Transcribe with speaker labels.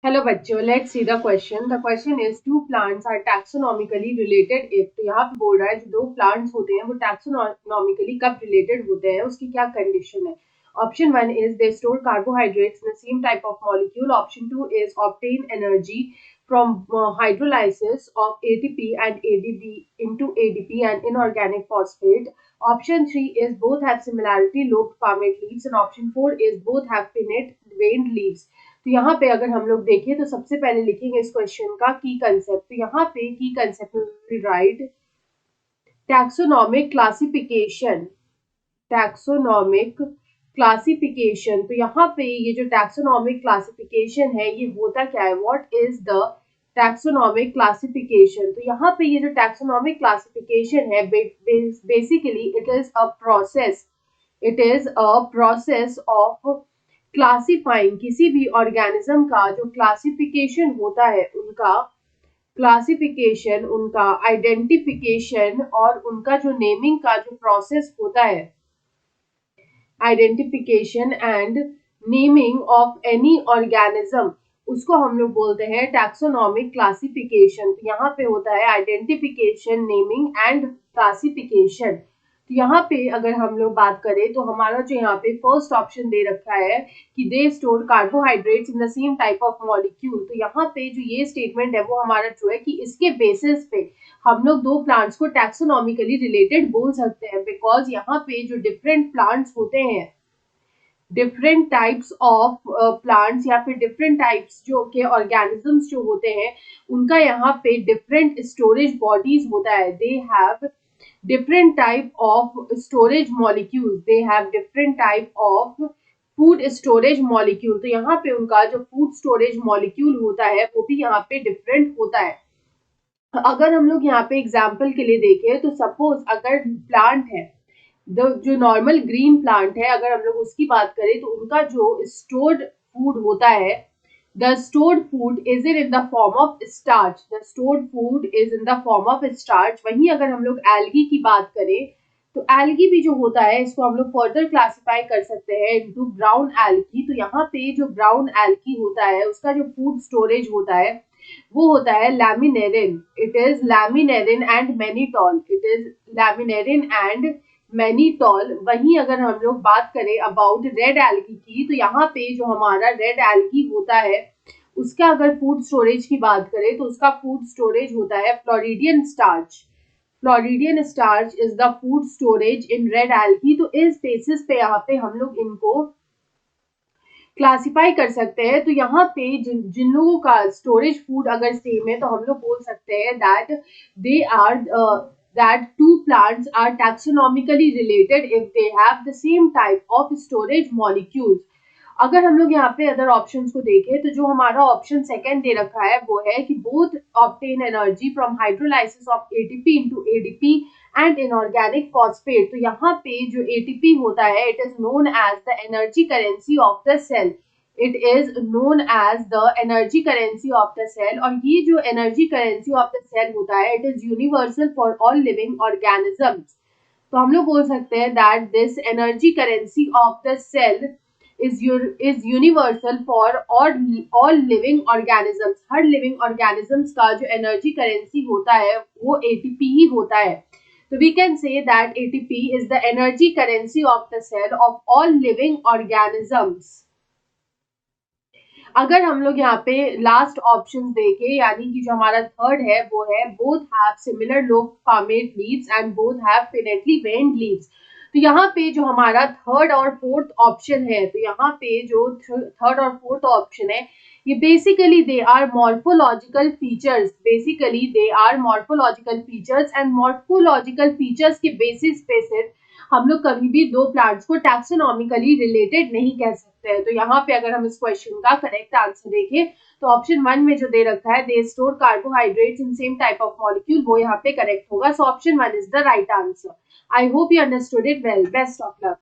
Speaker 1: Hello बच्चों, let's see the question. The question is two plants are taxonomically related if. तो यहाँ पे बोल रहा है जो दो प्लांट्स होते हैं वो टैक्सोनॉमिकली कब रिलेटेड होते हैं, उसकी क्या कंडीशन है। Option one is they store carbohydrates in the same type of molecule. Option two is obtain energy from hydrolysis of ATP and ADP into ADP and inorganic phosphate. Option 3 is both have similarity lobed palmate leaves and option 4 is both have pinnate veined leaves. तो यहाँ पे अगर हम लोग देखें तो सबसे पहले लिखेंगे इस क्वेश्चन का की कंसेप्ट। तो यहाँ पे की concept right taxonomic classification. Taxonomic classification, तो यहाँ पे ये जो टैक्सोनॉमिक क्लासिफिकेशन है ये होता क्या है, what is the taxonomic classification. तो यहाँ पे ये जो टैक्सोनॉमिक क्लासिफिकेशन है basically it is a process, it is a process of classifying किसी भी ऑर्गेनिज्म का जो क्लासिफिकेशन होता है, उनका क्लासिफिकेशन, उनका आइडेंटिफिकेशन और उनका जो नेमिंग का जो प्रोसेस होता है, identification and naming of any organism, उसको हम लोग बोलते हैं टैक्सोनॉमिक क्लासिफिकेशन। तो यहाँ पे होता है आइडेंटिफिकेशन, नेमिंग एंड क्लासिफिकेशन। तो यहाँ पे अगर हम लोग बात करें तो हमारा जो यहाँ पे फर्स्ट ऑप्शन दे रखा है कि they store carbohydrates in the same type of molecule. तो यहाँ पे जो ये स्टेटमेंट है वो हमारा जो है कि इसके बेसिस पे हम लोग दो प्लांट्स को टैक्सोनॉमिकली रिलेटेड बोल सकते हैं, बिकॉज यहाँ पे जो डिफरेंट प्लांट्स होते हैं, डिफरेंट टाइप्स ऑफ प्लांट्स या फिर डिफरेंट टाइप्स जो के ऑर्गेनिजम्स जो होते हैं उनका यहाँ पे डिफरेंट स्टोरेज बॉडीज होता है। They have different type of storage molecules, they have different type of food storage molecule। तो यहाँ पे उनका जो फूड स्टोरेज मॉलिक्यूल होता है वो भी यहाँ पे डिफरेंट होता है। अगर हम लोग यहाँ पे एग्जाम्पल के लिए देखें तो सपोज अगर प्लांट है, जो नॉर्मल ग्रीन प्लांट है, अगर हम लोग उसकी बात करें तो उनका जो स्टोर्ड फूड होता है, the stored food is in the form of starch, the stored food is in the form of starch। वहीं अगर हम लोग एल्गी की बात करें तो एल्गी भी जो होता है इसको हम लोग फर्दर क्लासिफाई कर सकते हैं इनटू ब्राउन एल्गी। तो यहाँ पे जो ब्राउन एल्गी होता है उसका जो फूड स्टोरेज होता है वो होता है लैमिनेरिन, it is लैमिनेरिन and mannitol, it is लैमिनेरिन and mannitol. वहीं अगर हम लोग बात करें अबाउट रेड एल्गी की तो यहाँ पे जो हमारा रेड एल्गी होता है उसका अगर फूड स्टोरेज की बात करें तो उसका फूड स्टोरेज होता है floridean starch. Floridean starch is the food storage in red algae. तो इस बेसिस पे यहाँ पे हम लोग इनको क्लासिफाई कर सकते हैं। तो यहाँ पे जिन लोगों का स्टोरेज फूड अगर सेम है तो हम लोग बोल सकते हैं that they are that two plants are taxonomically related if they have the same type of storage molecules। अगर हम लोग यहाँ पे अदर ऑप्शंस को देखें तो जो हमारा ऑप्शन सेकंड दे रखा है वो है कि both obtain energy from hydrolysis of ATP into ADP and inorganic phosphate. तो यहाँ पे जो एटीपी होता है it is known as the energy currency of the cell, it is known as the energy currency of the cell. और ये जो energy currency of the cell होता है it is universal for all living organisms. तो हम लोग बोल सकते हैं that this energy currency of the cell is universal for all living organisms। हर living organisms का जो एनर्जी करेंसी होता है वो ATP ही होता है। तो we can say that ATP is the energy currency of the cell of all living organisms। अगर हम लोग यहाँ पे लास्ट ऑप्शन देखें यानी कि जो हमारा थर्ड है वो है both have similar lobe palmate leaves and both have pinnately veined leaves। तो यहाँ पे जो हमारा थर्ड और फोर्थ ऑप्शन है, तो यहाँ पे जो थर्ड और फोर्थ ऑप्शन है ये basically they are morphological features, basically they are morphological features and morphological features के बेसिस पे सिर्फ हम लोग कभी भी दो प्लांट्स को टैक्सोनॉमिकली रिलेटेड नहीं कह सकते हैं। तो यहाँ पे अगर हम इस क्वेश्चन का करेक्ट आंसर देखें तो ऑप्शन वन में जो दे रखा है they store carbohydrates in same type of molecule, वो यहाँ पे करेक्ट होगा। So option one is the right answer. I hope you understood it well. Best of luck.